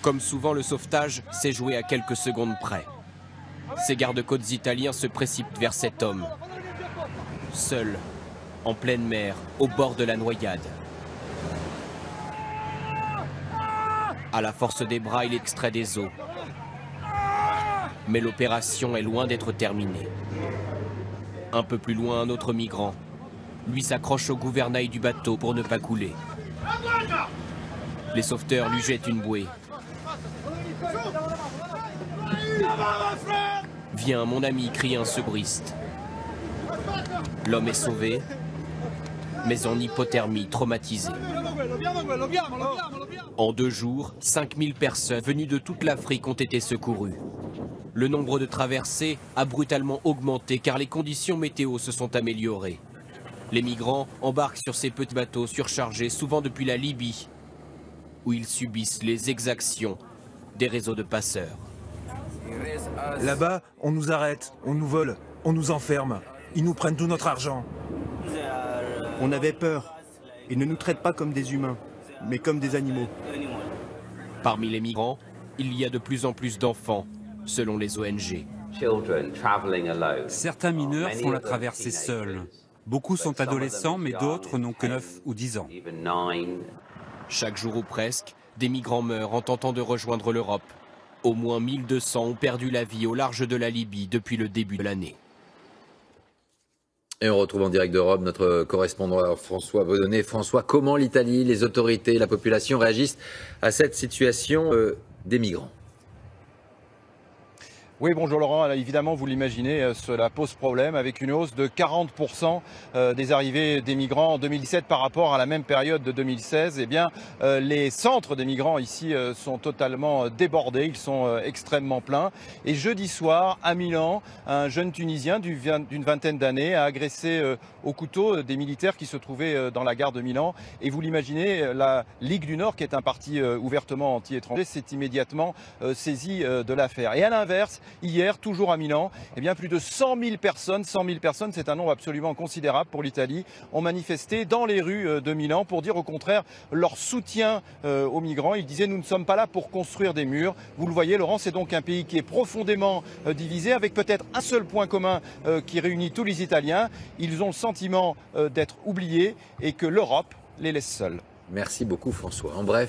Comme souvent, le sauvetage s'est joué à quelques secondes près. Ces gardes-côtes italiens se précipitent vers cet homme, seul, en pleine mer, au bord de la noyade. À la force des bras, il extrait des os. Mais l'opération est loin d'être terminée. Un peu plus loin, un autre migrant. Lui s'accroche au gouvernail du bateau pour ne pas couler. Les sauveteurs lui jettent une bouée. Viens, mon ami, crie un secouriste. L'homme est sauvé, mais en hypothermie, traumatisé. En 2 jours, 5000 personnes venues de toute l'Afrique ont été secourues. Le nombre de traversées a brutalement augmenté car les conditions météo se sont améliorées. Les migrants embarquent sur ces petits bateaux surchargés, souvent depuis la Libye, où ils subissent les exactions des réseaux de passeurs. Là-bas, on nous arrête, on nous vole, on nous enferme. Ils nous prennent tout notre argent. On avait peur. Ils ne nous traitent pas comme des humains, mais comme des animaux. Parmi les migrants, il y a de plus en plus d'enfants, selon les ONG. Certains mineurs font la traversée seuls. Beaucoup sont adolescents, mais d'autres n'ont que 9 ou 10 ans. Chaque jour ou presque, des migrants meurent en tentant de rejoindre l'Europe. Au moins 1200 ont perdu la vie au large de la Libye depuis le début de l'année. Et on retrouve en direct d'Europe notre correspondant François Baudonnet. François, comment l'Italie, les autorités, la population réagissent à cette situation des migrants ? Oui, bonjour Laurent. Alors, évidemment, vous l'imaginez, cela pose problème avec une hausse de 40% des arrivées des migrants en 2017 par rapport à la même période de 2016. Eh bien, les centres des migrants ici sont totalement débordés, ils sont extrêmement pleins. Et jeudi soir, à Milan, un jeune Tunisien d'une vingtaine d'années a agressé au couteau des militaires qui se trouvaient dans la gare de Milan. Et vous l'imaginez, la Ligue du Nord, qui est un parti ouvertement anti-étranger, s'est immédiatement saisie de l'affaire. Et à l'inverse, hier, toujours à Milan, eh bien, plus de 100 000 personnes, c'est un nombre absolument considérable pour l'Italie, ont manifesté dans les rues de Milan pour dire au contraire leur soutien aux migrants. Ils disaient: nous ne sommes pas là pour construire des murs. Vous le voyez, Laurent, c'est donc un pays qui est profondément divisé, avec peut-être un seul point commun qui réunit tous les Italiens. Ils ont le sentiment d'être oubliés et que l'Europe les laisse seuls. Merci beaucoup François. En bref.